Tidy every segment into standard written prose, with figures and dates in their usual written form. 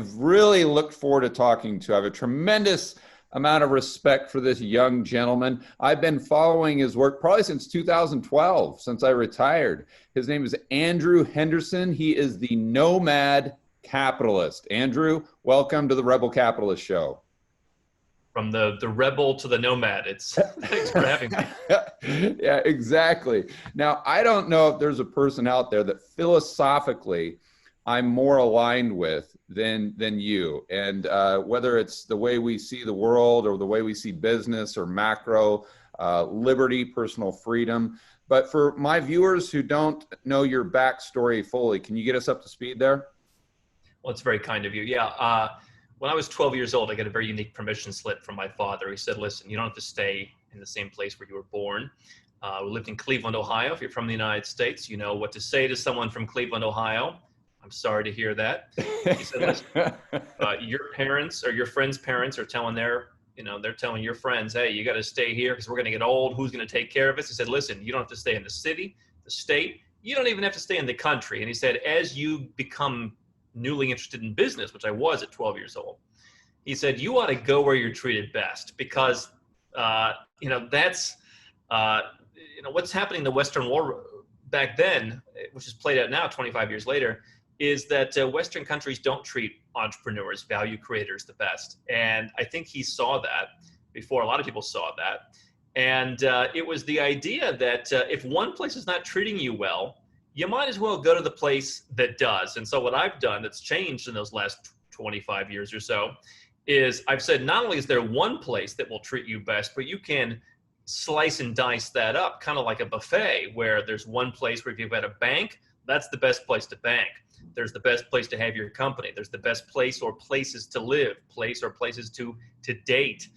really looked forward to talking to. I have a tremendous amount of respect for this young gentleman. I've been following his work probably since 2012, since I retired. His name is Andrew Henderson. He is the Nomad capitalist. Andrew, welcome to the Rebel Capitalist Show. From the rebel to the nomad. Thanks for having me. Yeah, exactly. Now, I don't know if there's a person out there that philosophically I'm more aligned with than you. And whether it's the way we see the world or the way we see business or macro, liberty, personal freedom. But for my viewers who don't know your backstory fully, can you get us up to speed there? Well, it's very kind of you. Yeah. When I was 12 years old, I got a very unique permission slip from my father. He said, listen, you don't have to stay in the same place where you were born. We lived in Cleveland, Ohio. If you're from the United States, you know what to say to someone from Cleveland, Ohio. I'm sorry to hear that. He said, listen, your parents or your friends' parents are telling they're telling your friends, hey, you got to stay here because we're going to get old. Who's going to take care of us? He said, listen, you don't have to stay in the city, the state. You don't even have to stay in the country. And he said, as you become newly interested in business, which I was at 12 years old, he said, you ought to go where you're treated best because, that's, what's happening in the Western world back then, which is played out now 25 years later, is that Western countries don't treat entrepreneurs, value creators the best. And I think he saw that before a lot of people saw that. And it was the idea that if one place is not treating you well, you might as well go to the place that does. And so what I've done that's changed in those last 25 years or so is I've said, not only is there one place that will treat you best, but you can slice and dice that up, kind of like a buffet where there's one place where if you've got a bank, that's the best place to bank. There's the best place to have your company. There's the best place or places to live, place or places to date,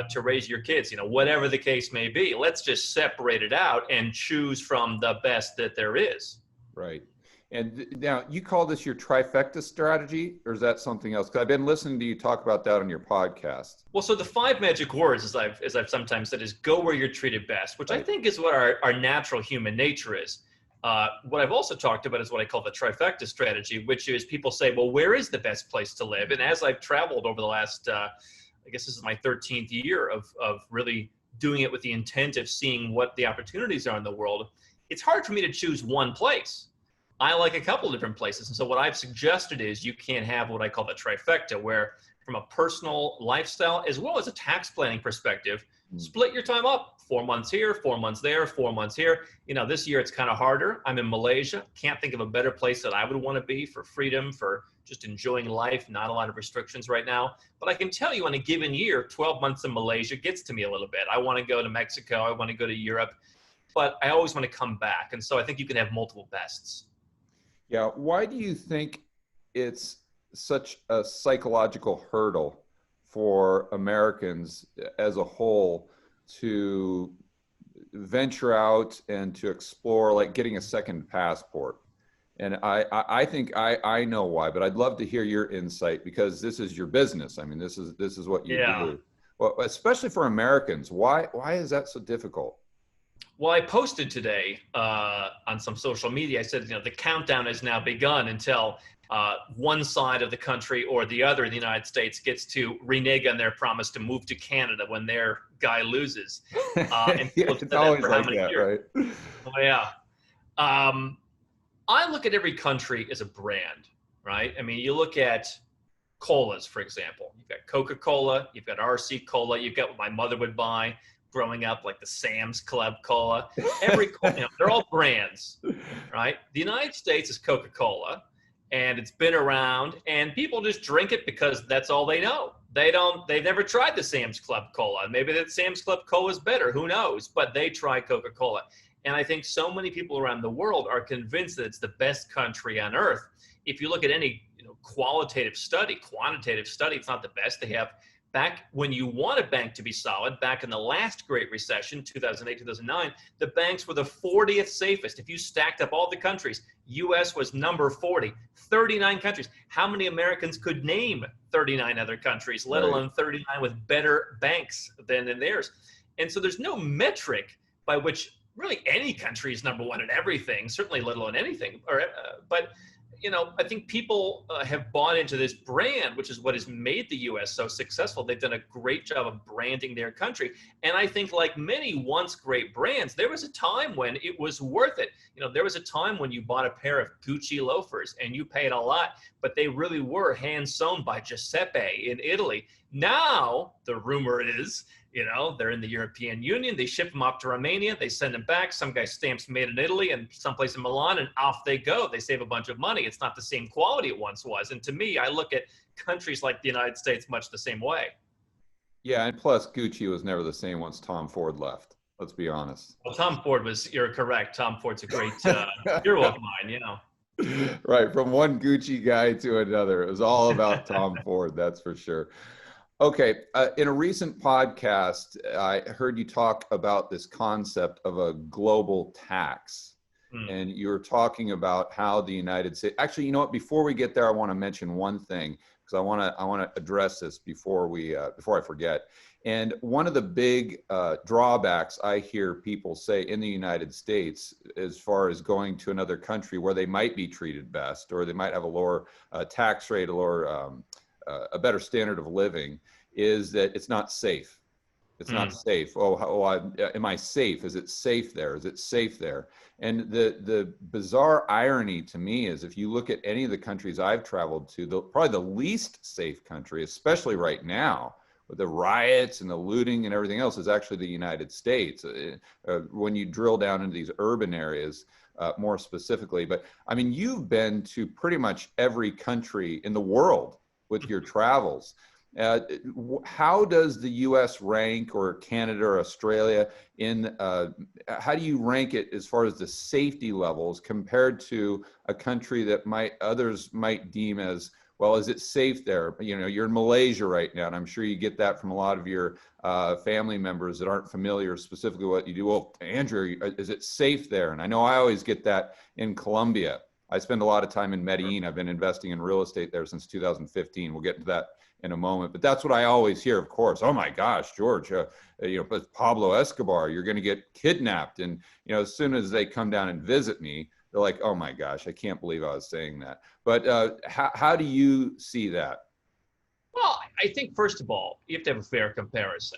to raise your kids, whatever the case may be. Let's just separate it out and choose from the best that there is. Right. And now you call this your trifecta strategy, or is that something else? Because I've been listening to you talk about that on your podcast. Well, so the 5 magic words, as I've sometimes said, is go where you're treated best, which I think is what our natural human nature is. What I've also talked about is what I call the trifecta strategy, which is people say, well, where is the best place to live? And as I've traveled over the last, I guess this is my 13th year of really doing it with the intent of seeing what the opportunities are in the world, it's hard for me to choose one place. I like a couple of different places. And so what I've suggested is you can have what I call the trifecta, where from a personal lifestyle, as well as a tax planning perspective, split your time up. 4 months here, 4 months there, 4 months here. This year it's kind of harder. I'm in Malaysia. Can't think of a better place that I would want to be for freedom, for just enjoying life, not a lot of restrictions right now. But I can tell you on a given year, 12 months in Malaysia gets to me a little bit. I want to go to Mexico. I want to go to Europe. But I always want to come back. And so I think you can have multiple bests. Yeah. Why do you think it's such a psychological hurdle for Americans as a whole to venture out and to explore, like getting a second passport? And I think I know why, but I'd love to hear your insight because this is your business. I mean, this is what you do. Well, especially for Americans, why is that so difficult? Well, I posted today on some social media. I said, the countdown has now begun until one side of the country or the other in the United States gets to renege on their promise to move to Canada when their guy loses. And it's always like that, years. Right? Oh, yeah. I look at every country as a brand, right? I mean, you look at colas, for example. You've got Coca-Cola, you've got RC Cola, you've got what my mother would buy growing up, like the Sam's Club Cola. They're all brands, right? The United States is Coca-Cola, and it's been around, and people just drink it because that's all they know. They've never tried the Sam's Club Cola. Maybe that Sam's Club Cola is better, who knows? But they try Coca-Cola. And I think so many people around the world are convinced that it's the best country on earth. If you look at any quantitative study, it's not the best. They have, back when you want a bank to be solid, back in the last Great Recession, 2008, 2009, the banks were the 40th safest. If you stacked up all the countries, US was number 40, 39 countries. How many Americans could name 39 other countries, let alone 39 with better banks than in theirs? And so there's no metric by which really any country is number one in everything, certainly let alone anything. But I think people have bought into this brand, which is what has made the U.S. so successful. They've done a great job of branding their country. And I think like many once great brands, there was a time when it was worth it. There was a time when you bought a pair of Gucci loafers and you paid a lot, but they really were hand sewn by Giuseppe in Italy. Now, the rumor is, they're in the European Union. They ship them up to Romania. They send them back. Some guy stamps made in Italy and someplace in Milan, and off they go. They save a bunch of money. It's not the same quality it once was. And to me, I look at countries like the United States much the same way. Yeah, and plus Gucci was never the same once Tom Ford left. Let's be honest. Well, Tom Ford you're correct. Tom Ford's a great hero of mine, Right, from one Gucci guy to another. It was all about Tom Ford, that's for sure. Okay, in a recent podcast, I heard you talk about this concept of a global tax. And you were talking about how the United States, actually, you know what, before we get there, I want to mention one thing, because I want to address this before I forget. And one of the big drawbacks I hear people say in the United States, as far as going to another country where they might be treated best, or they might have a lower tax rate, a better standard of living, is that it's not safe. It's not safe. Am I safe? Is it safe there? Is it safe there? And the bizarre irony to me is, if you look at any of the countries I've traveled to, probably the least safe country, especially right now, with the riots and the looting and everything else, is actually the United States. When you drill down into these urban areas, more specifically. But I mean, you've been to pretty much every country in the world with your travels. How does the U.S. rank, or Canada or Australia, how do you rank it as far as the safety levels compared to a country that others might deem as, well, is it safe there? You're in Malaysia right now, and I'm sure you get that from a lot of your family members that aren't familiar specifically what you do. Well, Andrew, is it safe there? And I know I always get that in Colombia. I spend a lot of time in Medellin. I've been investing in real estate there since 2015. We'll get to that in a moment, but that's what I always hear, of course. Oh my gosh, George, but Pablo Escobar, you're going to get kidnapped. And, as soon as they come down and visit me, they're like, oh my gosh, I can't believe I was saying that. But how do you see that? Well, I think, first of all, you have to have a fair comparison.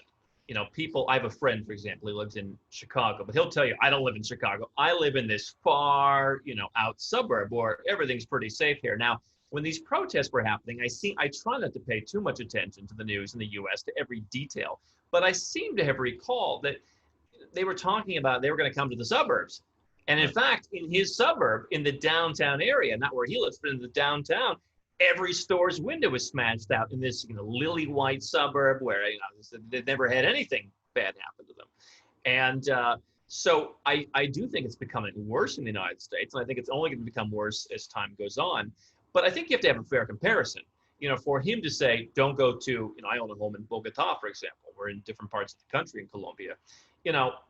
I have a friend, for example, he lives in Chicago, but he'll tell you, I don't live in Chicago. I live in this far, out suburb where everything's pretty safe here. Now, when these protests were happening, I try not to pay too much attention to the news in the U.S., to every detail, but I seem to have recalled that they were talking about they were going to come to the suburbs. And in fact, in his suburb, in the downtown area, not where he lives, but in the downtown, every store's window was smashed out in this lily white suburb where they've never had anything bad happen to them. And so I do think it's becoming worse in the United States, and I think it's only going to become worse as time goes on. But I think you have to have a fair comparison. For him to say, don't go to, I own a home in Bogota, for example. We're in different parts of the country in Colombia.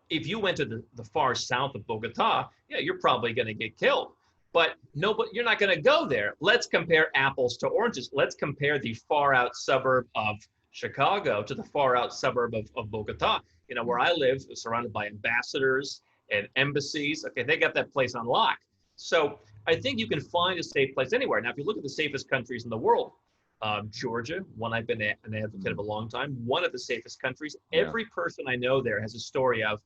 If you went to the far south of Bogota, yeah, you're probably going to get killed. But you're not going to go there. Let's compare apples to oranges. Let's compare the far out suburb of Chicago to the far out suburb of Bogota. Where I live, surrounded by ambassadors and embassies. Okay, they got that place on lock. So I think you can find a safe place anywhere. Now, if you look at the safest countries in the world, Georgia, one I've been an advocate of a long time, one of the safest countries. Yeah. Every person I know there has a story of,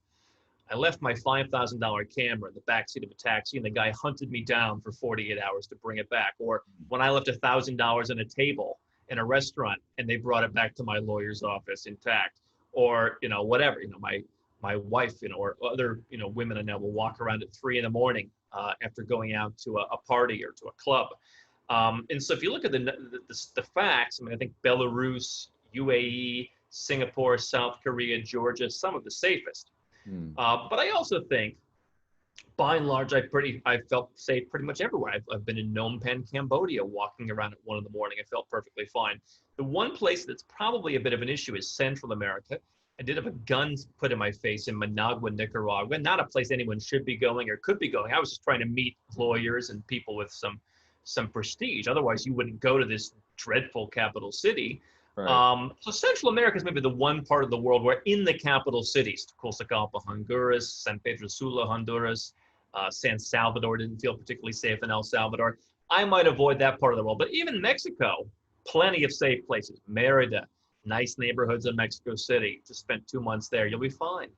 I left my $5,000 camera in the backseat of a taxi, and the guy hunted me down for 48 hours to bring it back. Or when I left $1,000 on a table in a restaurant, and they brought it back to my lawyer's office intact. Or whatever. My wife, or other women I know will walk around at 3 a.m. After going out to a party or to a club. And so if you look at the facts, I think Belarus, UAE, Singapore, South Korea, Georgia, some of the safest. But I also think, by and large, I felt safe pretty much everywhere. I've been in Phnom Penh, Cambodia, walking around at 1 a.m. I felt perfectly fine. The one place that's probably a bit of an issue is Central America. I did have a gun put in my face in Managua, Nicaragua. Not a place anyone should be going or could be going. I was just trying to meet lawyers and people with some prestige. Otherwise, you wouldn't go to this dreadful capital city. Right. So Central America is maybe the one part of the world where in the capital cities, Tegucigalpa, Honduras, San Pedro Sula, Honduras, San Salvador, didn't feel particularly safe in El Salvador. I might avoid that part of the world. But even Mexico, plenty of safe places. Merida, nice neighborhoods in Mexico City. Just spent 2 months there. You'll be fine.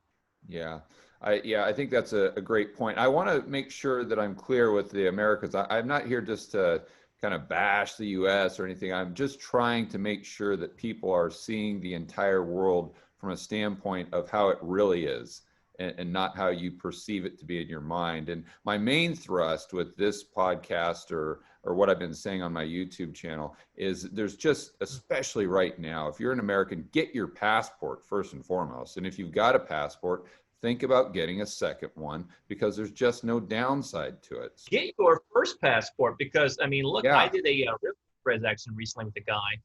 Yeah. I think that's a great point. I want to make sure that I'm clear with the Americans. I'm not here just to kind of bash the US or anything. I'm just trying to make sure that people are seeing the entire world from a standpoint of how it really is, and not how you perceive it to be in your mind. And my main thrust with this podcast, or what I've been saying on my YouTube channel, is there's just, especially right now, if you're an American, get your passport first and foremost. And if you've got a passport, think about getting a second one, because there's just no downside to it. Get your first passport, because, I mean, look, Yeah. I did a real transaction recently with a guy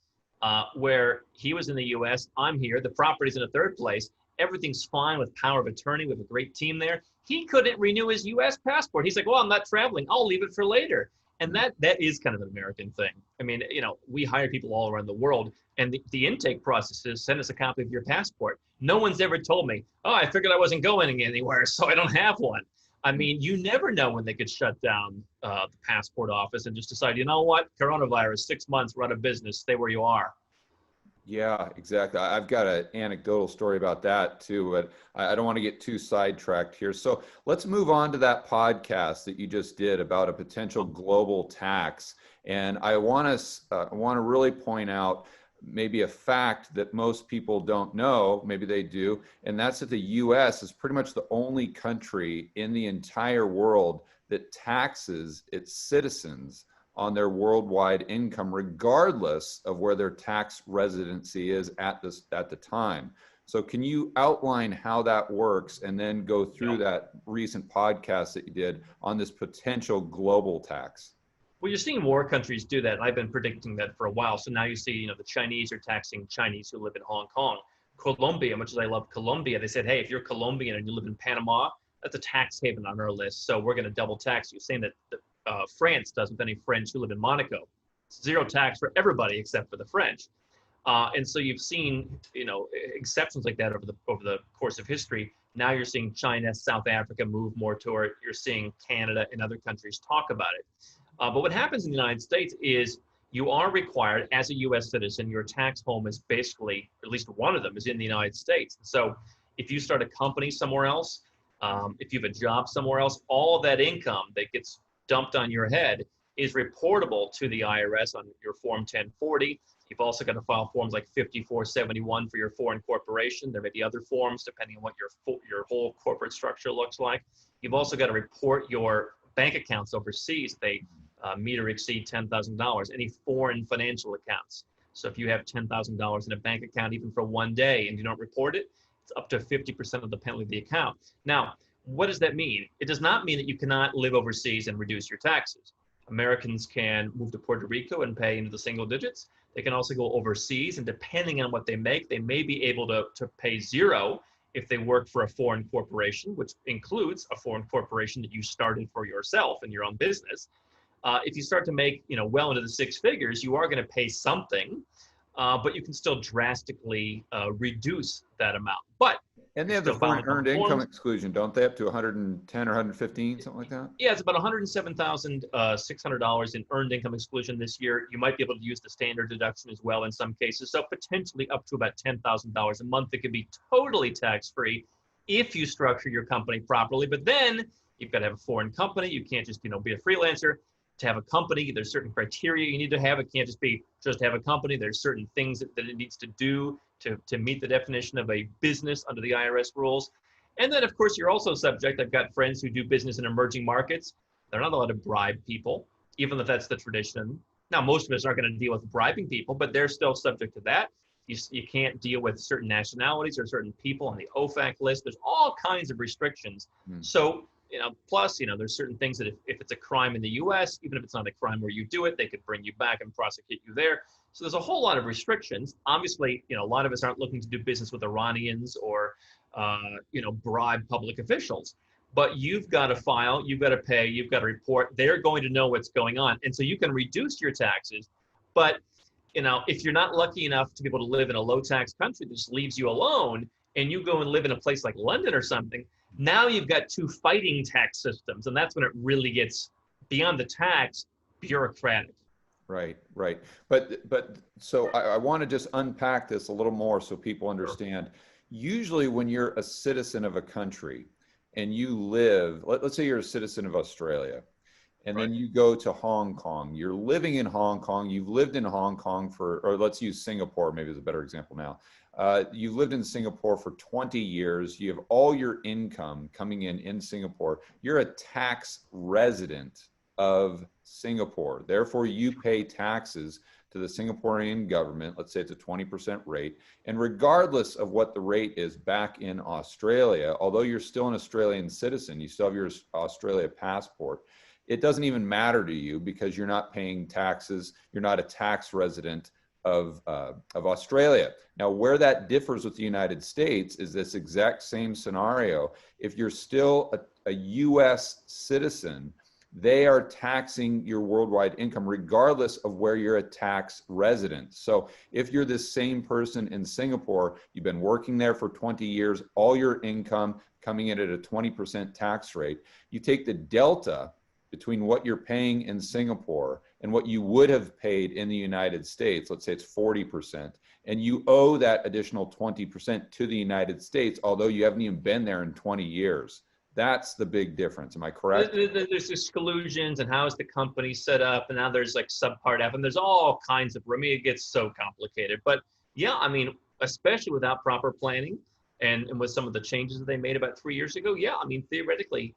where he was in the US, I'm here, the property's in a third place, everything's fine with power of attorney, we have a great team there. He couldn't renew his US passport. He's like, well, I'm not traveling, I'll leave it for later. And that is kind of an American thing. I mean, you know, we hire people all around the world, and the intake process is send us a copy of your passport. No one's ever told me, oh, I figured I wasn't going anywhere, so I don't have one. I mean, you never know when they could shut down the passport office and just decide, you know what, coronavirus, 6 months, we're out of business, stay where you are. Yeah, exactly. I've got an anecdotal story about that too, but I don't want to get too sidetracked here. So let's move on to that podcast that you just did about a potential global tax. And I want to really point out maybe a fact that most people don't know, maybe they do, and that's that the US is pretty much the only country in the entire world that taxes its citizens on their worldwide income, regardless of where their tax residency is at the time. So can you outline how that works, and then go through that recent podcast that you did on this potential global tax? Well, you're seeing more countries do that. I've been predicting that for a while. So now you see, you know, the Chinese are taxing Chinese who live in Hong Kong. Colombia, much as I love Colombia, they said, hey, if you're Colombian and you live in Panama, that's a tax haven on our list, so we're going to double tax you. Saying that France does with any French who live in Monaco. It's zero tax for everybody except for the French. And so you've seen, you know, exceptions like that over the course of history. Now you're seeing China, South Africa move more toward it. You're seeing Canada and other countries talk about it. But what happens in the United States is you are required, as a U.S. citizen, your tax home is basically, at least one of them, is in the United States. So if you start a company somewhere else, if you have a job somewhere else, all that income that gets dumped on your head is reportable to the IRS on your Form 1040. You've also got to file forms like 5471 for your foreign corporation. There may be other forms depending on what your whole corporate structure looks like. You've also got to report your bank accounts overseas. They meet or exceed $10,000, any foreign financial accounts. So if you have $10,000 in a bank account, even for one day, and you don't report it, it's up to 50% of the penalty of the account. Now, what does that mean? It does not mean that you cannot live overseas and reduce your taxes. Americans can move to Puerto Rico and pay into the single digits. They can also go overseas, and depending on what they make, they may be able to pay zero if they work for a foreign corporation, which includes a foreign corporation that you started for yourself in your own business. If you start to make, you know, well into the six figures, you are going to pay something, but you can still drastically reduce that amount. But And they have the foreign earned income exclusion, don't they? Up to 110 or 115, something like that? Yeah, it's about $107,600 in earned income exclusion this year. You might be able to use the standard deduction as well in some cases. So potentially up to about $10,000 a month that could be totally tax-free if you structure your company properly. But then you've got to have a foreign company. You can't just, you know, be a freelancer. To have a company, there's certain criteria you need to have. It can't just be just have a company. There's certain things that it needs to do to meet the definition of a business under the IRS rules. And then, of course, you're also subject. I've got friends who do business in emerging markets. They're not allowed to bribe people, even if that's the tradition. Now, most of us aren't going to deal with bribing people, but they're still subject to that. You can't deal with certain nationalities or certain people on the OFAC list. There's all kinds of restrictions. So, you know, plus, you know, there's certain things that if it's a crime in the US, even if it's not a crime where you do it, they could bring you back and prosecute you there. So there's a whole lot of restrictions. Obviously, you know, a lot of us aren't looking to do business with Iranians or, you know, bribe public officials. But you've got to file, you've got to pay, you've got to report. They're going to know what's going on. And so you can reduce your taxes. But, you know, if you're not lucky enough to be able to live in a low tax country that just leaves you alone, and you go and live in a place like London or something, now you've got two fighting tax systems. And that's when it really gets beyond the tax. bureaucratic. Right, right. But so I want to just unpack this a little more so people Sure. understand. Usually when you're a citizen of a country and you live, let's say you're a citizen of Australia, and Right. then you go to Hong Kong. You're living in Hong Kong. You've lived in Hong Kong for, or let's use Singapore, maybe is a better example now. You've lived in Singapore for 20 years. You have all your income coming in Singapore. You're a tax resident of Singapore. Therefore, you pay taxes to the Singaporean government. Let's say it's a 20% rate. And regardless of what the rate is back in Australia, although you're still an Australian citizen, you still have your Australia passport, it doesn't even matter to you because you're not paying taxes. You're not a tax resident of Australia. Now, where that differs with the United States is this exact same scenario. If you're still a U.S. citizen, they are taxing your worldwide income regardless of where you're a tax resident. So if you're this same person in Singapore, you've been working there for 20 years, all your income coming in at a 20% tax rate, you take the delta between what you're paying in Singapore and what you would have paid in the United States, let's say it's 40%, and you owe that additional 20% to the United States, although you haven't even been there in 20 years. That's the big difference. Am I correct? There's exclusions and how is the company set up, and now there's like subpart F, and there's all kinds of, I mean, it gets so complicated. But yeah, I mean, especially without proper planning and with some of the changes that they made about 3 years ago, yeah, I mean, theoretically,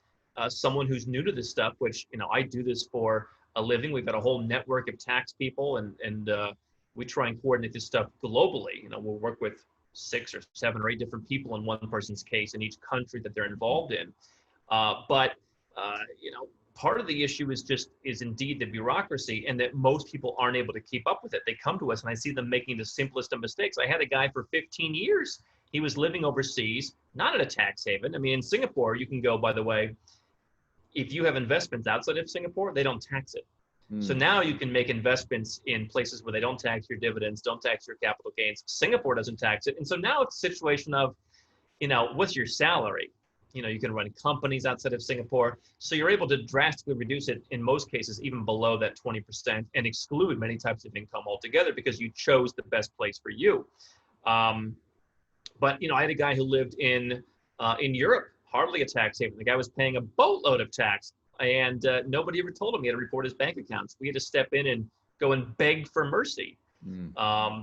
someone who's new to this stuff, which, you know, I do this for a living. We've got a whole network of tax people, and we try and coordinate this stuff globally. You know, we'll work with 6 or 7 or 8 different people in one person's case in each country that they're involved in. But you know, part of the issue is indeed the bureaucracy, and that most people aren't able to keep up with it. They come to us, and I see them making the simplest of mistakes. I had a guy for 15 years. He was living overseas, not in a tax haven. I mean, in Singapore, you can go, by the way, if you have investments outside of Singapore, they don't tax it. So Mm. now you can make investments in places where they don't tax your dividends, don't tax your capital gains. Singapore doesn't tax it. And so now it's a situation of, you know, what's your salary? You know, you can run companies outside of Singapore. So you're able to drastically reduce it in most cases, even below that 20%, and exclude many types of income altogether because you chose the best place for you. But, you know, I had a guy who lived in Europe, hardly a tax haven. The guy was paying a boatload of tax, and nobody ever told him he had to report his bank accounts. We had to step in and go and beg for mercy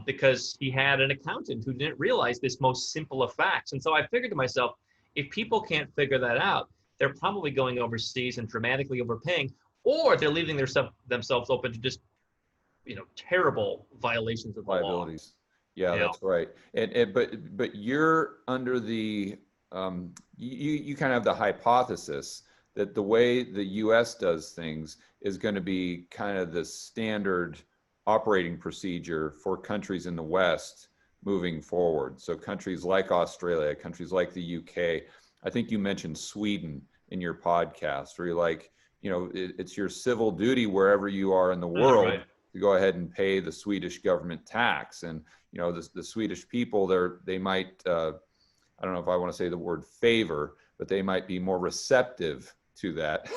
because he had an accountant who didn't realize this most simple of facts. And so I figured to myself, if people can't figure that out, they're probably going overseas and dramatically overpaying, or they're leaving themselves open to just, you know, terrible violations of the law. Liabilities. Yeah, You know, that's right. And but you're under the you kind of have the hypothesis that the way the US does things is going to be kind of the standard operating procedure for countries in the West moving forward. So countries like Australia, countries like the UK. I think you mentioned Sweden in your podcast, where you're like, you know, it's your civil duty wherever you are in the world right. to go ahead and pay the Swedish government tax. And you know, the Swedish people, they might, I don't know if I want to say the word favor, but they might be more receptive to that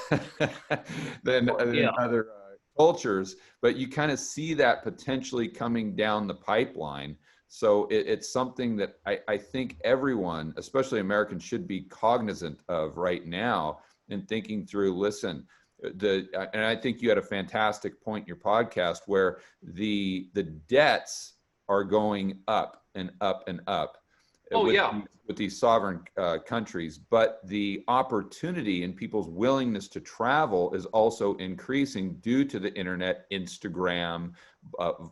than Yeah. other cultures. But you kind of see that potentially coming down the pipeline. So it's something that I think everyone, especially Americans, should be cognizant of right now and thinking through, listen, and I think you had a fantastic point in your podcast where the debts are going up and up and up Oh, yeah. with these sovereign countries, but the opportunity and people's willingness to travel is also increasing due to the internet, Instagram,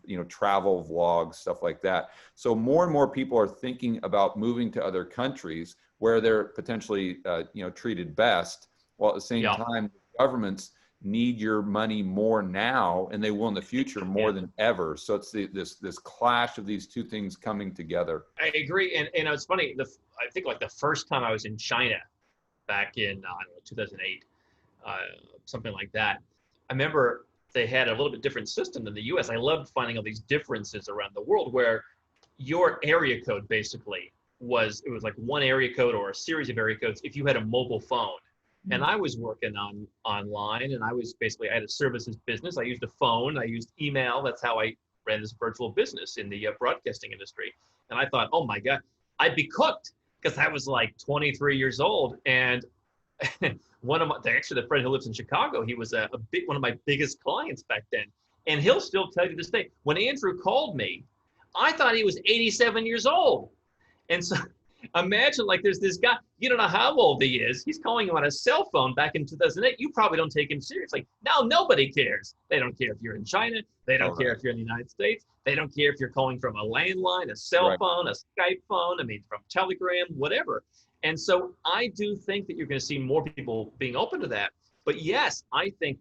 you know, travel vlogs, stuff like that. So more and more people are thinking about moving to other countries where they're potentially, you know, treated best, while at the same Yeah. time, governments need your money more now, and they will in the future more than ever. So it's this clash of these two things coming together. I agree. And it's funny. I think like the first time I was in China back in, I don't know, 2008, something like that. I remember they had a little bit different system than the US. I loved finding all these differences around the world where your area code basically it was like one area code or a series of area codes if you had a mobile phone. And I was working online, and I had a services business. I used a phone, I used email. That's how I ran this virtual business in the broadcasting industry. And I thought, oh my God, I'd be cooked, because I was like 23 years old. And actually the friend who lives in Chicago, he was one of my biggest clients back then. And he'll still tell you this day, when Andrew called me, I thought he was 87 years old. And so imagine, like, there's this guy, you don't know how old he is. He's calling you on a cell phone back in 2008. You probably don't take him seriously. Now nobody cares. They don't care if you're in China. They don't care if you're in the United States. They don't care if you're calling from a landline, a cell phone, a Skype phone, from Telegram, whatever. And so I do think that you're going to see more people being open to that. But yes, I think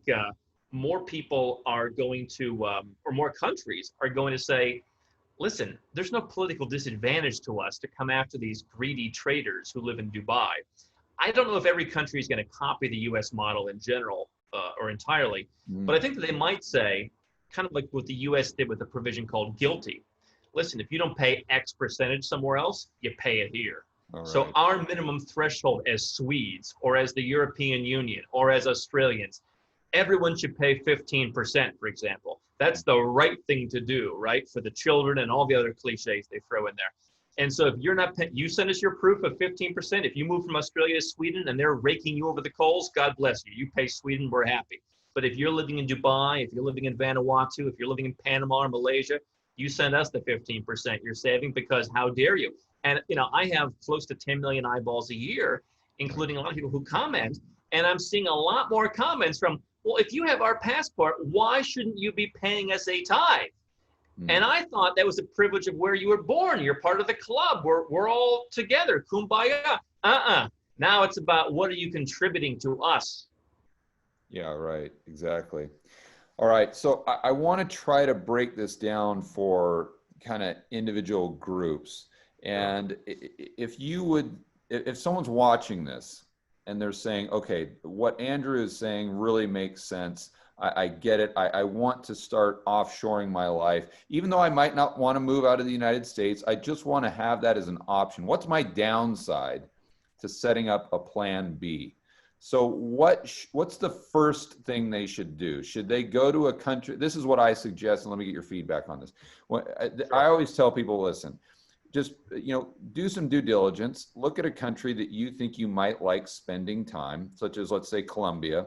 more people are going to, or more countries are going to say, listen, there's no political disadvantage to us to come after these greedy traders who live in Dubai. I don't know if every country is going to copy the US model in general or entirely, but I think that they might say, kind of like what the US did with a provision called GILTI. Listen, if you don't pay X percentage somewhere else, you pay it here. So our minimum threshold as Swedes or as the European Union or as Australians, everyone should pay 15%, for example. That's the right thing to do, right? For the children and all the other cliches they throw in there. And so if you're not paying, you send us your proof of 15%. If you move from Australia to Sweden and they're raking you over the coals, God bless you. You pay Sweden, we're happy. But if you're living in Dubai, if you're living in Vanuatu, if you're living in Panama or Malaysia, you send us the 15% you're saving, because how dare you? And I have close to 10 million eyeballs a year, including a lot of people who comment. And I'm seeing a lot more comments from, well, if you have our passport, why shouldn't you be paying us a tithe? And I thought that was a privilege of where you were born. You're part of the club. We're all together. Kumbaya. Now it's about, what are you contributing to us? Yeah, right. Exactly. All right. So I want to try to break this down for kind of individual groups. And if someone's watching this and they're saying, okay, what Andrew is saying really makes sense. I get it. I want to start offshoring my life. Even though I might not want to move out of the United States, I just want to have that as an option. What's my downside to setting up a plan B? So what's the first thing they should do? Should they go to a country? This is what I suggest, and let me get your feedback on this. I always tell people, listen, just do some due diligence. Look at a country that you think you might like spending time, such as, let's say, Colombia.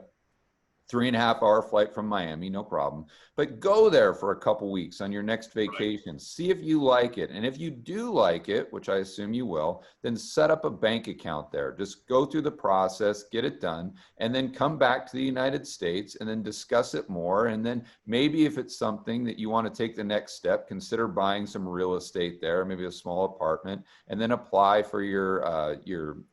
3.5-hour flight from Miami, no problem. But go there for a couple weeks on your next vacation. See if you like it. And if you do like it, which I assume you will, then set up a bank account there. Just go through the process, get it done, and then come back to the United States and then discuss it more. And then maybe if it's something that you want to take the next step, consider buying some real estate there, maybe a small apartment, and then apply for your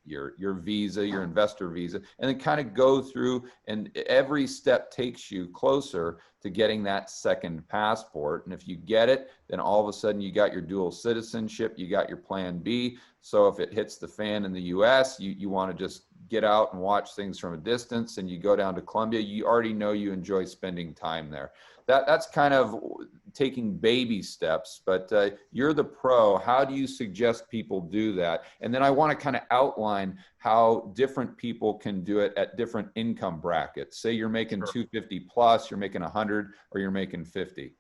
visa, your investor visa, and then kind of go through, and every step takes you closer to getting that second passport. And if you get it, then all of a sudden you got your dual citizenship, you got your plan B. So if it hits the fan in the US, you want to just get out and watch things from a distance, and you go down to Colombia, you already know you enjoy spending time there. That's kind of taking baby steps, but you're the pro. How do you suggest people do that? And then I want to kind of outline how different people can do it at different income brackets. Say you're making 250 plus, you're making 100, or you're making 50.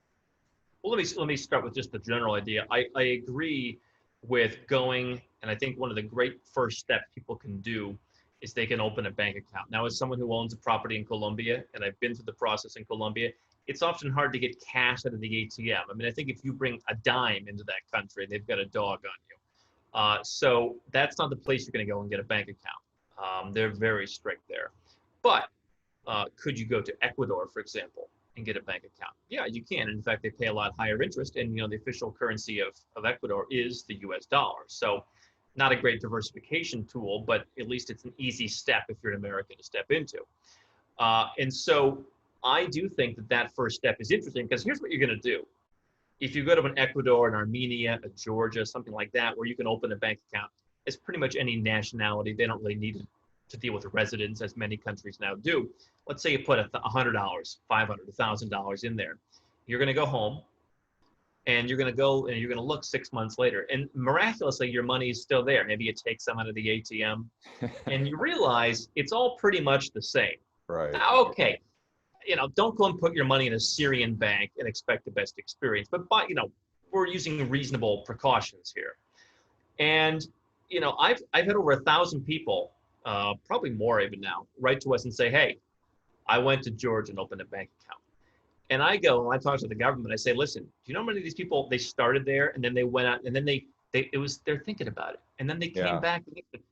Well, let me start with just the general idea. I agree with going, and I think one of the great first steps people can do is they can open a bank account. Now, as someone who owns a property in Colombia, and I've been through the process in Colombia, it's often hard to get cash out of the ATM. I mean, I think if you bring a dime into that country, they've got a dog on you. So that's not the place you're going to go and get a bank account. They're very strict there. But could you go to Ecuador, for example, and get a bank account? Yeah, you can. In fact, they pay a lot higher interest, and the official currency of Ecuador is the US dollar. So not a great diversification tool, but at least it's an easy step if you're an American to step into. And so I do think that first step is interesting, because here's what you're going to do. If you go to an Ecuador, an Armenia, a Georgia, something like that, where you can open a bank account, it's pretty much any nationality. They don't really need to deal with residents, as many countries now do. Let's say you put $100, $500, $1,000 in there. You're going to go home. and you're going to go and you're going to look 6 months later, and miraculously your money is still there. Maybe you take some out of the ATM, and you realize it's all pretty much the same. Right. Now, okay, don't go and put your money in a Syrian bank and expect the best experience, but we're using reasonable precautions here. And I've had over 1,000 people, probably more even now, write to us and say, hey, I went to Georgia and opened a bank account. And I go and I talk to the government. I say, listen, do you know how many of these people, they started there and then they went out and then they're thinking about it. And then they came back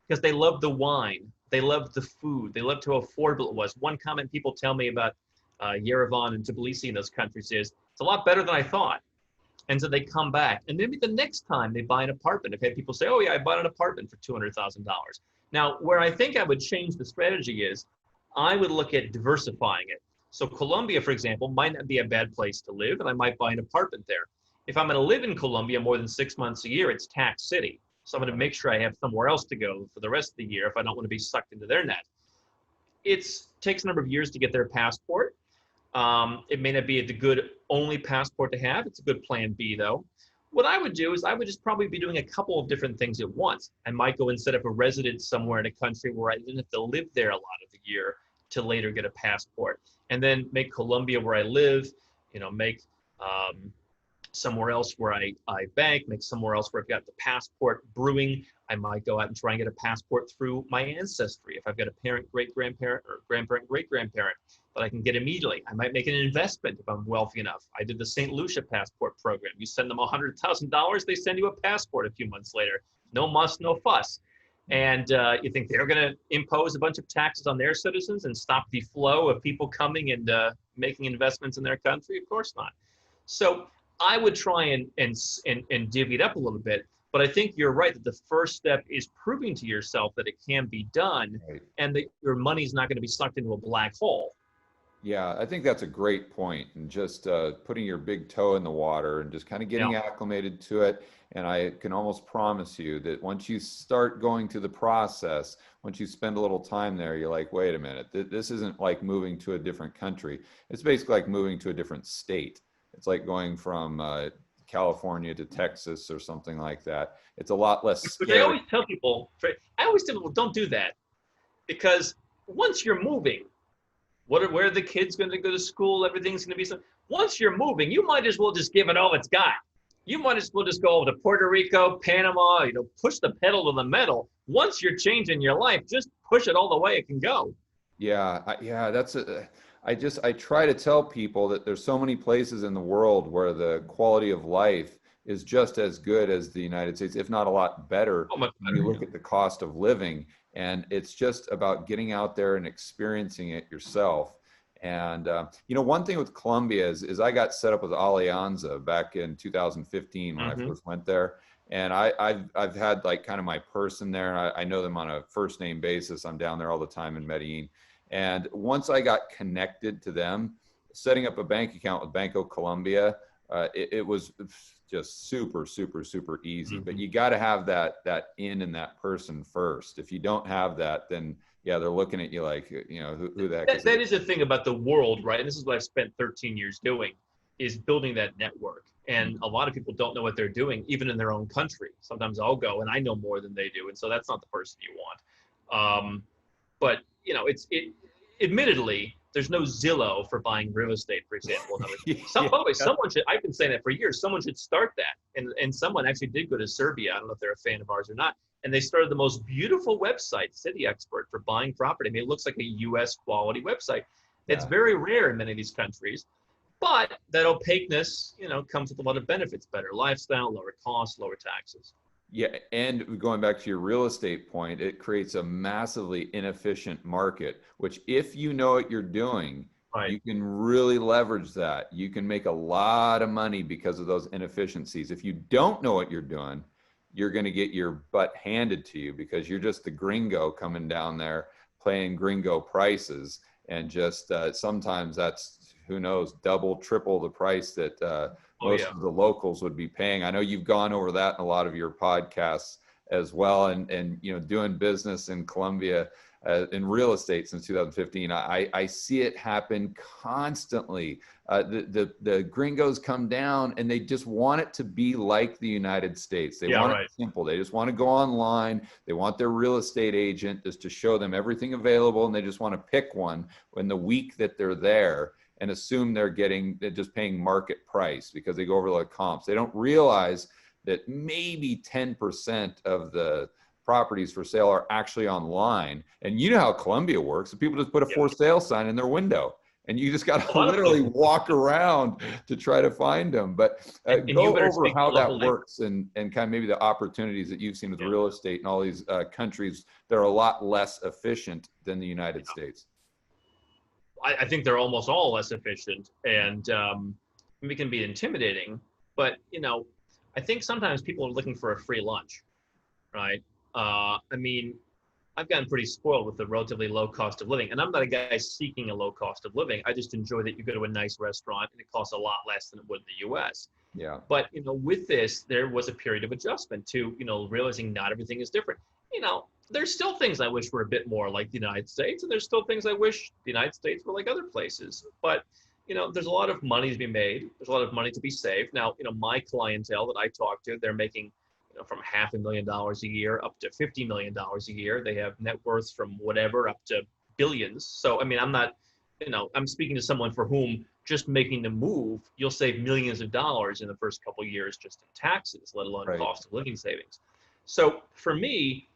because they loved the wine. They loved the food. They loved how affordable it was. One comment people tell me about Yerevan and Tbilisi in those countries is, it's a lot better than I thought. And so they come back. And maybe the next time they buy an apartment, I've had people say, oh yeah, I bought an apartment for $200,000. Now, where I think I would change the strategy is, I would look at diversifying it. So Colombia, for example, might not be a bad place to live, and I might buy an apartment there. If I'm going to live in Colombia more than 6 months a year, it's tax city. So I'm going to make sure I have somewhere else to go for the rest of the year if I don't want to be sucked into their net. It takes a number of years to get their passport. It may not be the good only passport to have. It's a good plan B, though. What I would do is I would just probably be doing a couple of different things at once. I might go and set up a residence somewhere in a country where I didn't have to live there a lot of the year to later get a passport. And then make Colombia where I live, make somewhere else where I bank, make somewhere else where I've got the passport brewing. I might go out and try and get a passport through my ancestry. If I've got a parent, great-grandparent, or grandparent, great-grandparent that I can get immediately. I might make an investment if I'm wealthy enough. I did the St. Lucia passport program. You send them $100,000, they send you a passport a few months later. No muss, no fuss. And you think they're going to impose a bunch of taxes on their citizens and stop the flow of people coming and making investments in their country? Of course not. So I would try and divvy it up a little bit. But I think you're right that the first step is proving to yourself that it can be done, right, and that your money's not going to be sucked into a black hole. Yeah, I think that's a great point. And just putting your big toe in the water and just kind of getting acclimated to it. And I can almost promise you that once you start going through the process, once you spend a little time there, you're like, wait a minute, this isn't like moving to a different country. It's basically like moving to a different state. It's like going from California to Texas or something like that. It's a lot less scary. But I always tell people, don't do that. Because once you're moving, where are the kids going to go to school? Everything's going to be once you're moving, you might as well just give it all it's got. You might as well just go over to Puerto Rico, Panama, push the pedal to the metal. Once you're changing your life, just push it all the way it can go. Yeah, I try to tell people that there's so many places in the world where the quality of life is just as good as the United States, if not a lot better. When you look at the cost of living, and it's just about getting out there and experiencing it yourself. And one thing with Colombia is I got set up with Alianza back in 2015 when I first went there, and I've had like kind of my person there. I know them on a first name basis. I'm down there all the time in Medellin. And once I got connected to them, setting up a bank account with Banco Colombia, it was just super, super, super easy. But you got to have that in and that person first. If you don't have that, then they're looking at you like, who the heck is that is the thing about the world, right? And this is what I've spent 13 years doing, is building that network. And a lot of people don't know what they're doing, even in their own country. Sometimes I'll go and I know more than they do. And so that's not the person you want. But admittedly, there's no Zillow for buying real estate, for example. By the way, someone should, I've been saying that for years, someone should start that. And someone actually did go to Serbia. I don't know if they're a fan of ours or not. And they started the most beautiful website, City Expert, for buying property. I mean, it looks like a US quality website. It's very rare in many of these countries. But that opaqueness, comes with a lot of benefits: better lifestyle, lower costs, lower taxes. Yeah, and going back to your real estate point, it creates a massively inefficient market, which if you know what you're doing, you can really leverage that. You can make a lot of money because of those inefficiencies. If you don't know what you're doing, you're going to get your butt handed to you because you're just the gringo coming down there playing gringo prices. And just sometimes that's, who knows, double, triple the price that most of the locals would be paying. I know you've gone over that in a lot of your podcasts as well. And doing business in Colombia, in real estate since 2015. I see it happen constantly. The gringos come down and they just want it to be like the United States. They want it simple. They just want to go online. They want their real estate agent just to show them everything available, and they just want to pick one in the week that they're there and assume they're just paying market price because they go over the comps. They don't realize that maybe 10% of the properties for sale are actually online. And you know how Colombia works. People just put a for sale sign in their window, and you just got to literally walk around to try to find them. But go over how that works and kind of maybe the opportunities that you've seen with real estate in all these countries that are a lot less efficient than the United States. I think they're almost all less efficient, and it can be intimidating. But I think sometimes people are looking for a free lunch, right? I mean, I've gotten pretty spoiled with the relatively low cost of living, and I'm not a guy seeking a low cost of living. I just enjoy that you go to a nice restaurant and it costs a lot less than it would in the U.S. Yeah. But with this, there was a period of adjustment to realizing not everything is different. There's still things I wish were a bit more like the United States, and there's still things I wish the United States were like other places. But there's a lot of money to be made. There's a lot of money to be saved. Now, my clientele that I talk to, they're making from $500,000 a year up to $50 million a year. They have net worths from whatever up to billions. So, I mean, I'm not, I'm speaking to someone for whom just making the move, you'll save millions of dollars in the first couple of years just in taxes, let alone cost of living savings. So for me,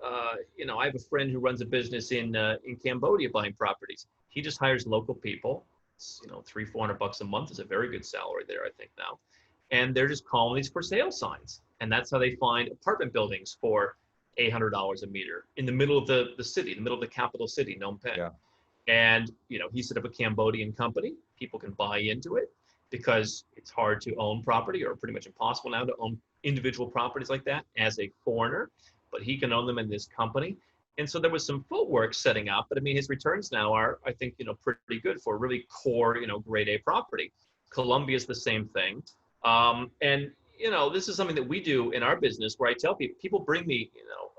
I have a friend who runs a business in Cambodia buying properties. He just hires local people. It's, $300-400 a month is a very good salary there, I think now. And they're just calling these for sale signs. And that's how they find apartment buildings for $800 a meter in the middle of the city, in the middle of the capital city, Phnom Penh. Yeah. And, he set up a Cambodian company. People can buy into it because it's hard to own property, or pretty much impossible now to own individual properties like that as a foreigner, but he can own them in this company. And so there was some footwork setting up, but I mean, his returns now are, I think, pretty good for a really core, grade A property. Colombia is the same thing. And, this is something that we do in our business where I tell people bring me,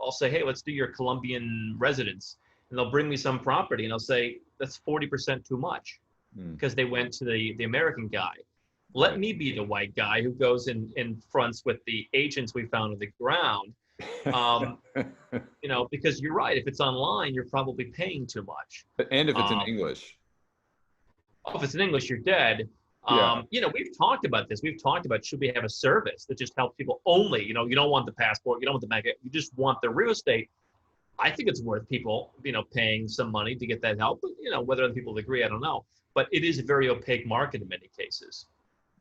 I'll say, hey, let's do your Colombian residence. And they'll bring me some property and I'll say, that's 40% too much because they went to the American guy. Let me be the white guy who goes in fronts with the agents we found on the ground. Because you're right. If it's online, you're probably paying too much. And if it's in English. Oh, if it's in English, you're dead. Yeah. We've talked about this. We've talked about, should we have a service that just helps people only, you don't want the passport, you don't want the bank, you just want the real estate. I think it's worth people, paying some money to get that help. But, whether other people agree, I don't know. But it is a very opaque market in many cases.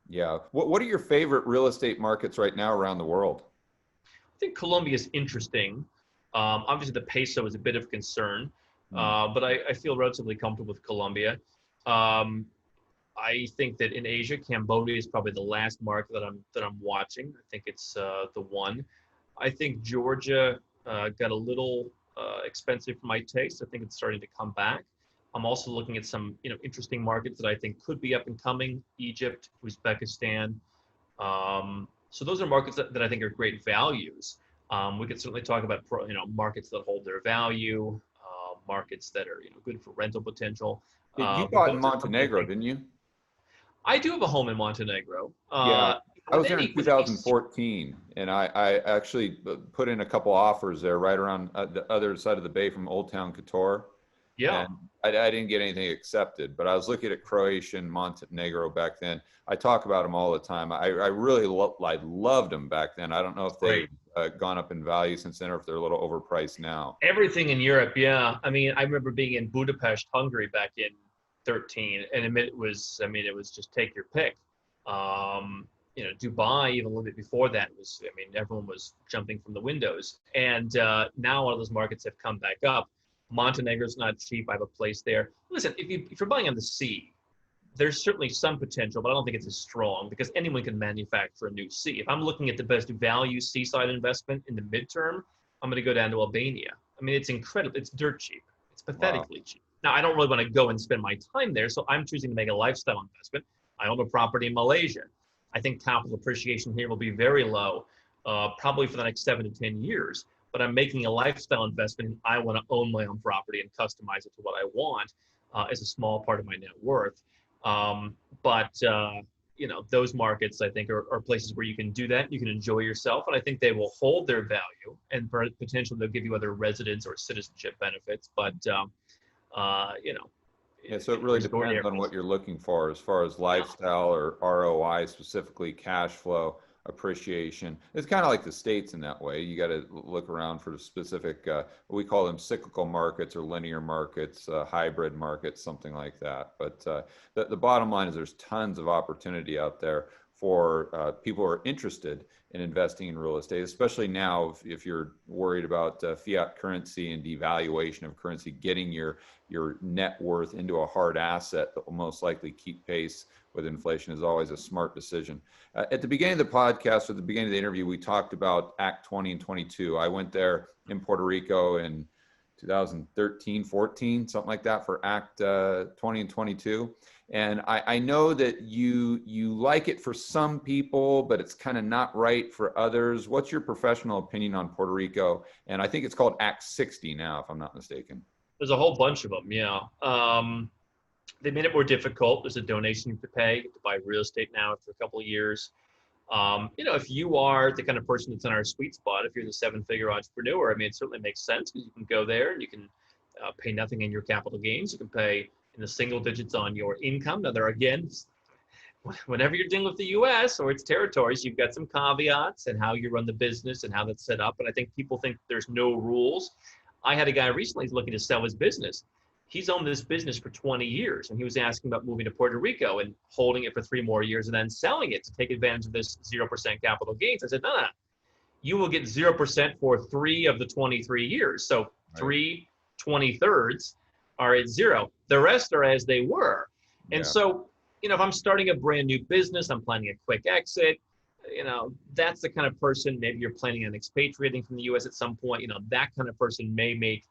Yeah. What are your favorite real estate markets right now around the world? I think Colombia is interesting. Obviously, the peso is a bit of concern, but I feel relatively comfortable with Colombia. I think that in Asia, Cambodia is probably the last market that I'm watching. I think it's the one. I think Georgia got a little expensive for my taste. I think it's starting to come back. I'm also looking at some interesting markets that I think could be up and coming: Egypt, Uzbekistan. So those are markets that I think are great values. We could certainly talk about markets that hold their value, markets that are good for rental potential. You bought in Montenegro, didn't you? I do have a home in Montenegro. Yeah, I was there in 2014, and I actually put in a couple offers there right around the other side of the bay from Old Town Kotor. Yeah. And I didn't get anything accepted, but I was looking at Croatia and Montenegro back then. I talk about them all the time. I really loved them back then. I don't know if they've gone up in value since then, or if they're a little overpriced now. Everything in Europe, yeah. I mean, I remember being in Budapest, Hungary back in 2013, and it was just take your pick. Dubai, even a little bit before that, everyone was jumping from the windows. And now all of those markets have come back up. Montenegro's not cheap. I have a place there. Listen, if you're buying on the sea, there's certainly some potential, but I don't think it's as strong because anyone can manufacture a new sea. If I'm looking at the best value seaside investment in the midterm, I'm going to go down to Albania. I mean, it's incredible. It's dirt cheap. It's pathetically cheap. Now, I don't really want to go and spend my time there, so I'm choosing to make a lifestyle investment. I own a property in Malaysia. I think capital appreciation here will be very low, probably for the next 7 to 10 years. but I'm making a lifestyle investment. And I want to own my own property and customize it to what I want as a small part of my net worth. Those markets, I think, are places where you can do that. You can enjoy yourself, and I think they will hold their value, and potentially they'll give you other residence or citizenship benefits. But Yeah, so it really depends on what you're looking for as far as lifestyle or ROI, specifically cash flow, appreciation. It's kind of like the States in that way. You got to look around for the specific, we call them cyclical markets or linear markets, hybrid markets, something like that. But the bottom line is there's tons of opportunity out there for people who are interested in investing in real estate, especially now if you're worried about fiat currency and devaluation of currency, getting your net worth into a hard asset that will most likely keep pace with inflation is always a smart decision. At the beginning of the podcast, or at the beginning of the interview, we talked about Act 20 and 22. I went there in Puerto Rico in 2013, 14, something like that, for Act 20 and 22. And I know that you like it for some people, but it's kind of not right for others. What's your professional opinion on Puerto Rico? And I think it's called Act 60 now, if I'm not mistaken. There's a whole bunch of them, yeah. They made it more difficult. There's a donation you have to pay to buy real estate now after a couple of years. If you are the kind of person that's in our sweet spot, if you're the seven-figure entrepreneur, I mean, it certainly makes sense because you can go there and you can pay nothing in your capital gains. You can pay in the single digits on your income. Now, there again, whenever you're dealing with the U.S. or its territories, you've got some caveats and how you run the business and how that's set up. And I think people think there's no rules. I had a guy recently who's looking to sell his business. He's owned this business for 20 years, and he was asking about moving to Puerto Rico and holding it for 3 more years and then selling it to take advantage of this 0% capital gains. I said, no, you will get 0% for 3 of the 23 years. So 3 23rds are at 0. The rest are as they were. And so, if I'm starting a brand new business, I'm planning a quick exit, that's the kind of person, maybe you're planning on expatriating from the U.S. at some point, that kind of person may make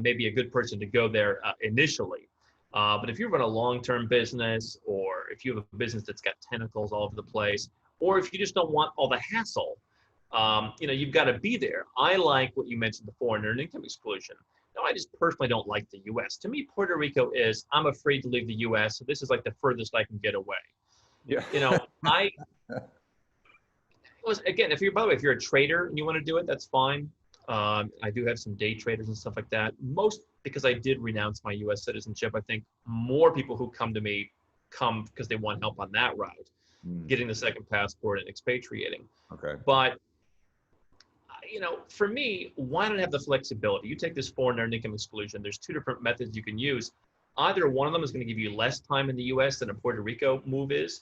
maybe a good person to go there initially. But if you run a long-term business, or if you have a business that's got tentacles all over the place, or if you just don't want all the hassle, you've got to be there. I like what you mentioned before, in earned income exclusion. No, I just personally don't like the U.S. To me, Puerto Rico is, I'm afraid to leave the U.S., so this is like the furthest I can get away. Yeah. Again, by the way, if you're a trader and you want to do it, that's fine. I do have some day traders and stuff like that. Most because I did renounce my U.S. citizenship. I think more people who come to me come because they want help on that route, getting the second passport and expatriating. Okay. But for me, why not have the flexibility? You take this foreign earned income exclusion. There's 2 different methods you can use. Either one of them is going to give you less time in the U.S. than a Puerto Rico move is,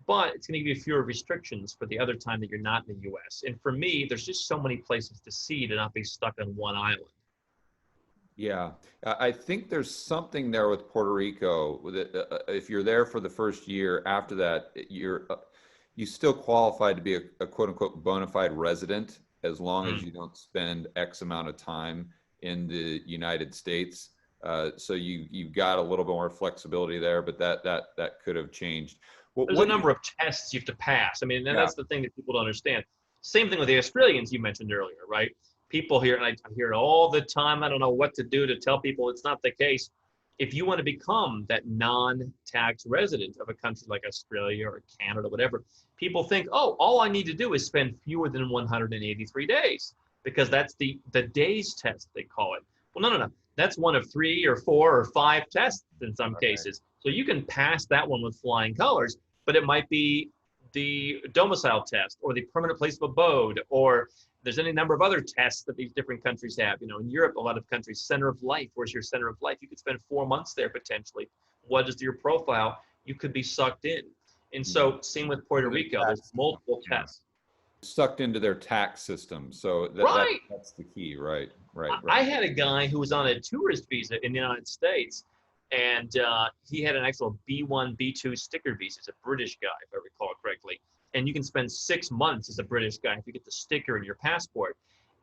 but it's going to give you fewer restrictions for the other time that you're not in the U.S. And for me, there's just so many places to see to not be stuck on one island. Yeah, I think there's something there with Puerto Rico. If you're there for the first year, after that, you still qualify to be a quote unquote bona fide resident as long as you don't spend X amount of time in the United States. So you've got a little bit more flexibility there, but that could have changed. There's a number of tests you have to pass. I mean, and that's the thing that people don't understand. Same thing with the Australians you mentioned earlier, right? People here, and I hear it all the time, I don't know what to do to tell people it's not the case. If you want to become that non-tax resident of a country like Australia or Canada, whatever, people think, oh, all I need to do is spend fewer than 183 days, because that's the days test, they call it. Well, no. That's one of 3 or 4 or 5 tests in some cases. So you can pass that one with flying colors, but it might be the domicile test or the permanent place of abode, or there's any number of other tests that these different countries have. In Europe, a lot of countries, center of life. Where's your center of life? You could spend 4 months there potentially. What is your profile? You could be sucked in. And so same with Puerto Rico, there's multiple tests. Sucked into their tax system. So that's the key, right? I had a guy who was on a tourist visa in the United States, and he had an actual B1, B2 sticker visa. He's a British guy, if I recall correctly. And you can spend 6 months as a British guy if you get the sticker in your passport.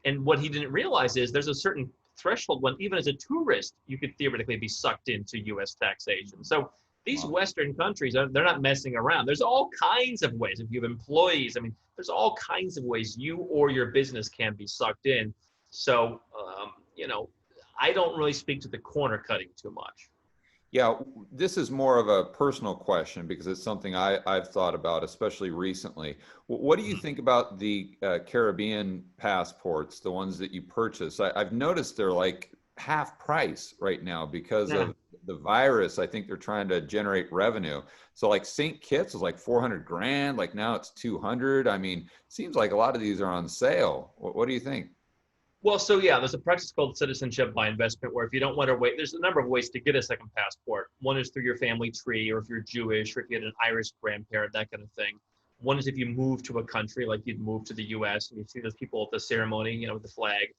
And what he didn't realize is there's a certain threshold when even as a tourist, you could theoretically be sucked into U.S. taxation. So these Western countries, they're not messing around. There's all kinds of ways. If you have employees, I mean, there's all kinds of ways you or your business can be sucked in. So, I don't really speak to the corner cutting too much. Yeah, this is more of a personal question because it's something I've thought about, especially recently. What do you Mhm. think about the Caribbean passports, the ones that you purchase? I've noticed they're like half price right now because Yeah. of the virus. I think they're trying to generate revenue. So like St. Kitts was like 400 grand, like now it's 200. I mean, seems like a lot of these are on sale. What do you think? Well, so yeah, there's a practice called citizenship by investment, where if you don't want to wait, there's a number of ways to get a second passport. One is through your family tree, or if you're Jewish, or if you had an Irish grandparent, that kind of thing. One is if you move to a country, like you'd move to the U.S. and you see those people at the ceremony, with the flag.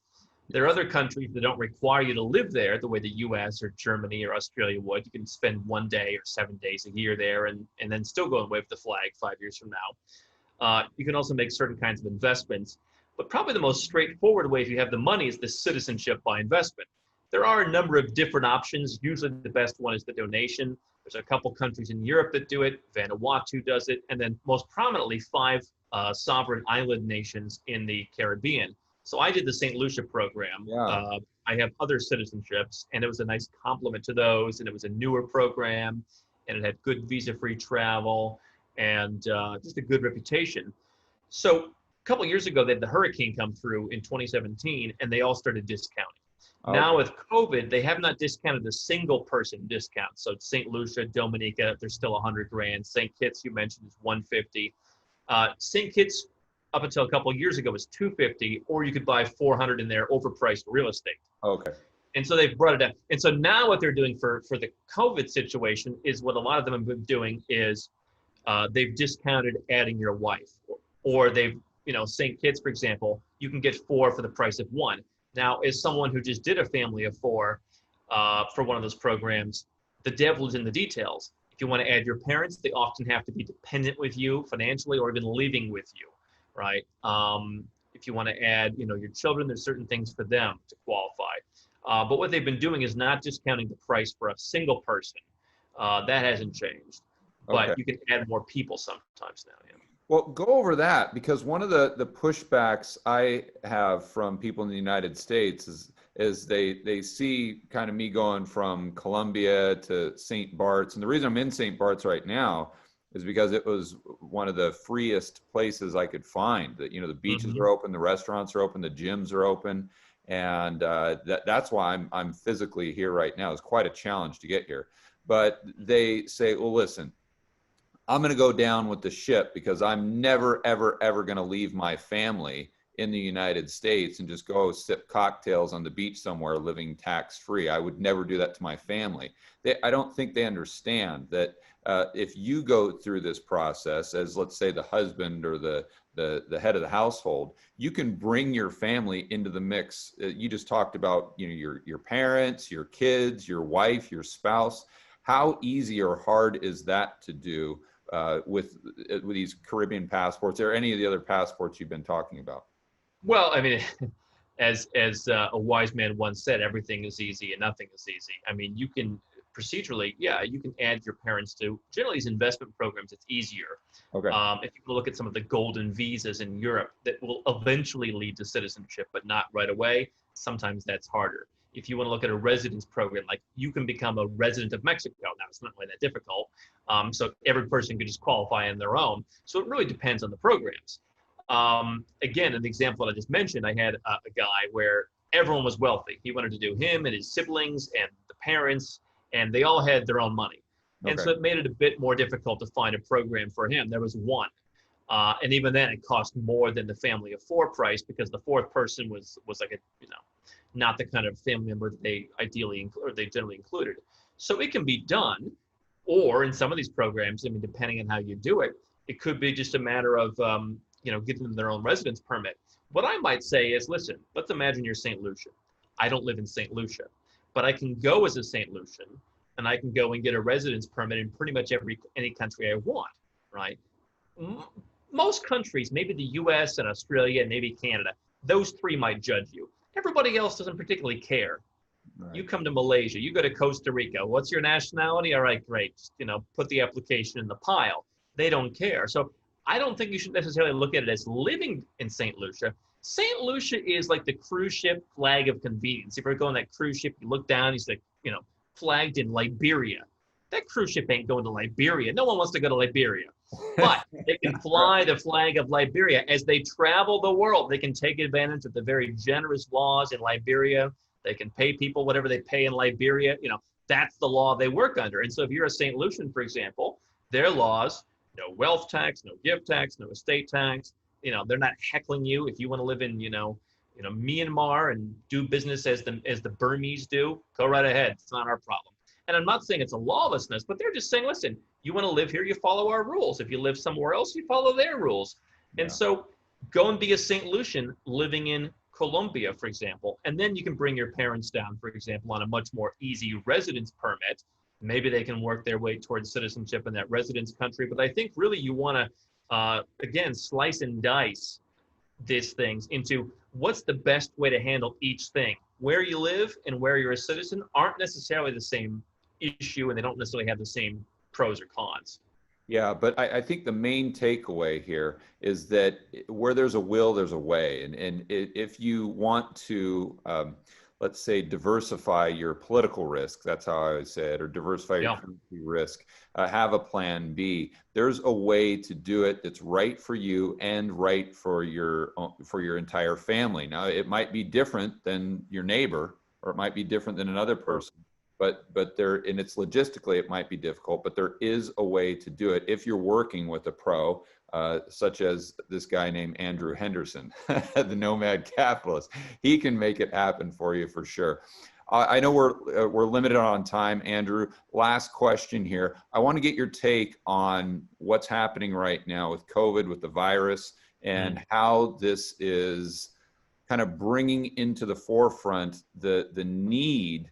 There are other countries that don't require you to live there the way the U.S. or Germany or Australia would. You can spend 1 day or 7 days a year there, and then still go and wave the flag 5 years from now. You can also make certain kinds of investments. But probably the most straightforward way, if you have the money, is the citizenship by investment. There are a number of different options. Usually the best one is the donation. There's a couple countries in Europe that do it. Vanuatu does it. And then most prominently, five sovereign island nations in the Caribbean. So I did the St. Lucia program. Yeah. I have other citizenships, and it was a nice complement to those. And it was a newer program, and it had good visa-free travel and just a good reputation. So a couple of years ago, they had the hurricane come through in 2017, and they all started discounting. Now Okay. with COVID, they have not discounted a single person discount. So St. Lucia, Dominica, there's still 100 grand. St. Kitts, you mentioned, is 150. St. Kitts, up until a couple of years ago, was 250, or you could buy 400 in their overpriced real estate. Okay. And so they've brought it down. And so now what they're doing for the COVID situation is what a lot of them have been doing is they've discounted adding your wife, or they've, St. Kitts, for example, you can get four for the price of one. Now, as someone who just did a family of four for one of those programs, the devil is in the details. If you want to add your parents, they often have to be dependent with you financially or even living with you, right? If you want to add, your children, there's certain things for them to qualify. But what they've been doing is not discounting the price for a single person. That hasn't changed, but Okay. you can add more people sometimes now. Yeah. Well, go over that because one of the pushbacks I have from people in the United States is they see kind of me going from Colombia to St. Bart's, and the reason I'm in St. Bart's right now is because it was one of the freest places I could find. That the beaches Mm-hmm. are open, the restaurants are open, the gyms are open, and that's why I'm physically here right now. It's quite a challenge to get here, but they say, well, listen. I'm going to go down with the ship because I'm never, ever, ever going to leave my family in the United States and just go sip cocktails on the beach somewhere living tax free. I would never do that to my family. I don't think they understand that if you go through this process as, let's say, the husband or the head of the household, you can bring your family into the mix. You just talked about your parents, your kids, your wife, your spouse. How easy or hard is that to do with these Caribbean passports or any of the other passports you've been talking about? Well, I mean, as a wise man once said, everything is easy and nothing is easy. I mean, you can procedurally, yeah, you can add your parents to generally these investment programs. It's easier. Okay. If you look at some of the golden visas in Europe that will eventually lead to citizenship, but not right away, sometimes that's harder. If you want to look at a residence program, like you can become a resident of Mexico. Now, it's not really that difficult. So every person could just qualify on their own. So it really depends on the programs. Again, in the example that I just mentioned, I had a guy where everyone was wealthy. He wanted to do him and his siblings and the parents, and they all had their own money. And Okay. so it made it a bit more difficult to find a program for him. There was one. And even then, it cost more than the family of four price because the fourth person was like not the kind of family member that they they generally included. So it can be done, or in some of these programs, I mean, depending on how you do it, it could be just a matter of getting them their own residence permit. What I might say is, listen, let's imagine you're St. Lucia. I don't live in St. Lucia, but I can go as a St. Lucian, and I can go and get a residence permit in pretty much any country I want, right? Most countries, maybe the US and Australia and maybe Canada, those three might judge you. Everybody else doesn't particularly care. Right. You come to Malaysia, you go to Costa Rica. What's your nationality? All right, great. Just, put the application in the pile. They don't care. So I don't think you should necessarily look at it as living in St. Lucia. St. Lucia is like the cruise ship flag of convenience. If you're going on that cruise ship, you look down, he's like, flagged in Liberia. That cruise ship ain't going to Liberia. No one wants to go to Liberia. But they can fly the flag of Liberia. As they travel the world, they can take advantage of the very generous laws in Liberia. They can pay people whatever they pay in Liberia. That's the law they work under. And so if you're a St. Lucian, for example, their laws, no wealth tax, no gift tax, no estate tax. They're not heckling you if you want to live in, Myanmar and do business as the Burmese do. Go right ahead. It's not our problem. And I'm not saying it's a lawlessness, but they're just saying, listen, you want to live here, you follow our rules. If you live somewhere else, you follow their rules. Yeah. And so go and be a St. Lucian living in Colombia, for example, and then you can bring your parents down, for example, on a much more easy residence permit. Maybe they can work their way towards citizenship in that residence country. But I think really you want to, again, slice and dice these things into what's the best way to handle each thing. Where you live and where you're a citizen aren't necessarily the same issue, and they don't necessarily have the same pros or cons. Yeah, but I think the main takeaway here is that where there's a will, there's a way. And if you want to, let's say, diversify your political risk, that's how I would say it, or diversify your currency risk, have a plan B. There's a way to do it that's right for you and right for your entire family. Now, it might be different than your neighbor, or it might be different than another person. But there, and it's logistically, it might be difficult, but there is a way to do it if you're working with a pro, such as this guy named Andrew Henderson, the Nomad capitalist. He can make it happen for you for sure. I know we're limited on time, Andrew. Last question here. I want to get your take on what's happening right now with COVID, with the virus, and how this is kind of bringing into the forefront the need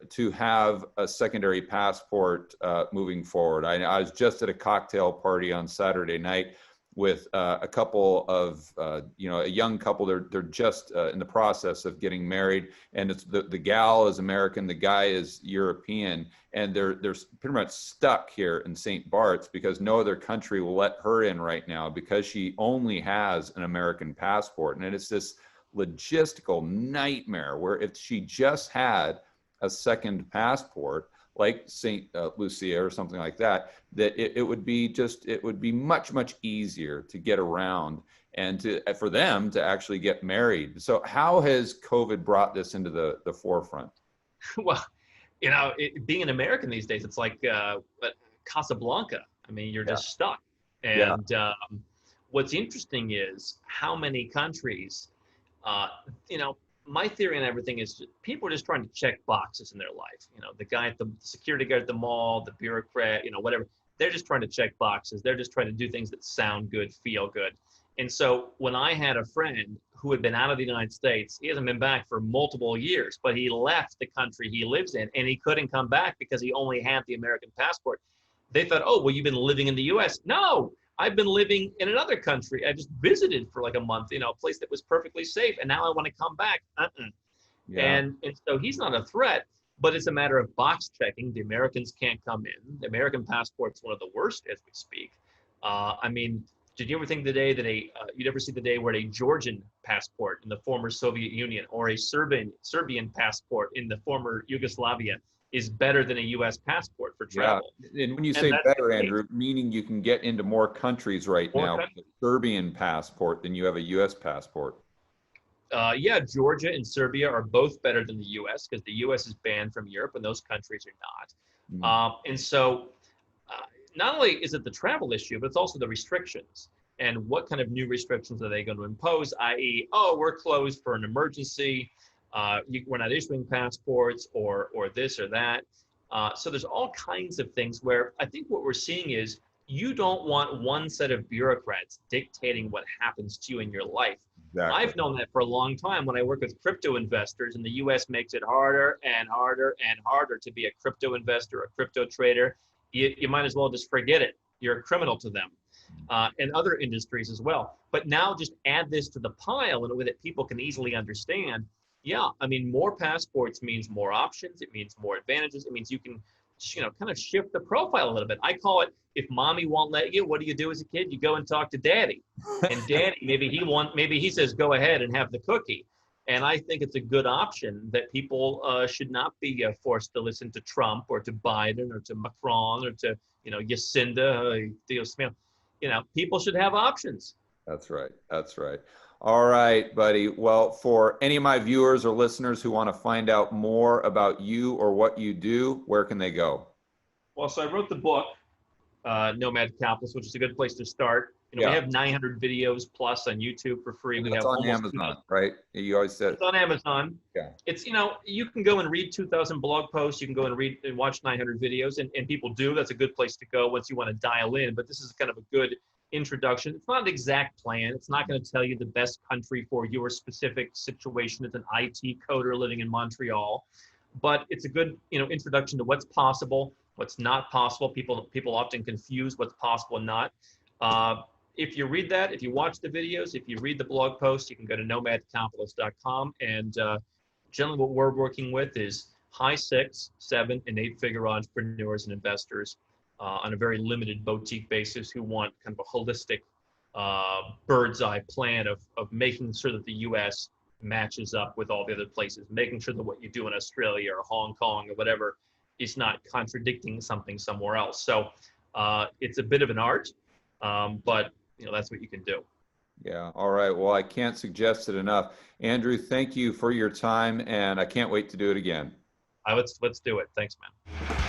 to have a secondary passport moving forward. I was just at a cocktail party on Saturday night with a couple of, a young couple. They're just in the process of getting married, and it's the gal is American, the guy is European, and they're pretty much stuck here in St. Bart's because no other country will let her in right now because she only has an American passport, and it's this logistical nightmare where if she just had a second passport like St. Lucia or something like that, it would be much easier to get around and for them to actually get married. So how has COVID brought this into the forefront? Well, being an American these days, it's like Casablanca. I mean, you're just stuck. And what's interesting is how many countries, my theory on everything is people are just trying to check boxes in their life. The guy at the security guard at the mall, the bureaucrat, whatever. They're just trying to check boxes. They're just trying to do things that sound good, feel good. And so when I had a friend who had been out of the United States, he hasn't been back for multiple years, but he left the country he lives in and he couldn't come back because he only had the American passport. They thought, oh, well, you've been living in the US. No, I've been living in another country. I just visited for like a month, a place that was perfectly safe. And now I want to come back. And so he's not a threat, but it's a matter of box checking. The Americans can't come in. The American passport's one of the worst as we speak. Did you ever think the day that you'd ever see the day where a Georgian passport in the former Soviet Union or a Serbian passport in the former Yugoslavia is better than a U.S. passport for travel? Yeah. And when you say better, Andrew, meaning you can get into more countries now with a Serbian passport than you have a U.S. passport. Georgia and Serbia are both better than the U.S. because the U.S. is banned from Europe and those countries are not. And so not only is it the travel issue, but it's also the restrictions. And what kind of new restrictions are they going to impose, i.e., we're closed for an emergency, we're not issuing passports or this or that. So there's all kinds of things where I think what we're seeing is you don't want one set of bureaucrats dictating what happens to you in your life. Exactly. I've known that for a long time when I work with crypto investors, and the U.S. makes it harder and harder and harder to be a crypto investor, a crypto trader. You might as well just forget it. You're a criminal to them. And other industries as well. But now just add this to the pile in a way that people can easily understand. Yeah, more passports means more options. It means more advantages. It means you can kind of shift the profile a little bit. I call it, if mommy won't let you, what do you do as a kid? You go and talk to daddy. And daddy, maybe he says, go ahead and have the cookie. And I think it's a good option that people should not be forced to listen to Trump or to Biden or to Macron or to, Jacinda, people should have options. That's right. That's right. All right, buddy. Well, for any of my viewers or listeners who want to find out more about you or what you do, where can they go? Well, so I wrote the book, Nomad Capitalist, which is a good place to start. We have 900 videos plus on YouTube for free. We It's have on almost Amazon, right? You always said it's on Amazon. Yeah. It's, you can go and read 2,000 blog posts. You can go and read and watch 900 videos, and people do. That's a good place to go once you want to dial in. But this is kind of a good introduction. It's not an exact plan. It's not going to tell you the best country for your specific situation as an IT coder living in Montreal, but it's a good, introduction to what's possible, what's not possible. People often confuse what's possible and not. If you read that, if you watch the videos, if you read the blog post, you can go to nomadcapitalist.com. And generally what we're working with is high 6, 7, and 8-figure entrepreneurs and investors on a very limited boutique basis who want kind of a holistic bird's eye plan of making sure that the U.S. matches up with all the other places, making sure that what you do in Australia or Hong Kong or whatever is not contradicting something somewhere else. So it's a bit of an art, but that's what you can do. Yeah. All right. Well, I can't suggest it enough. Andrew, thank you for your time, and I can't wait to do it again. Let's do it. Thanks, man.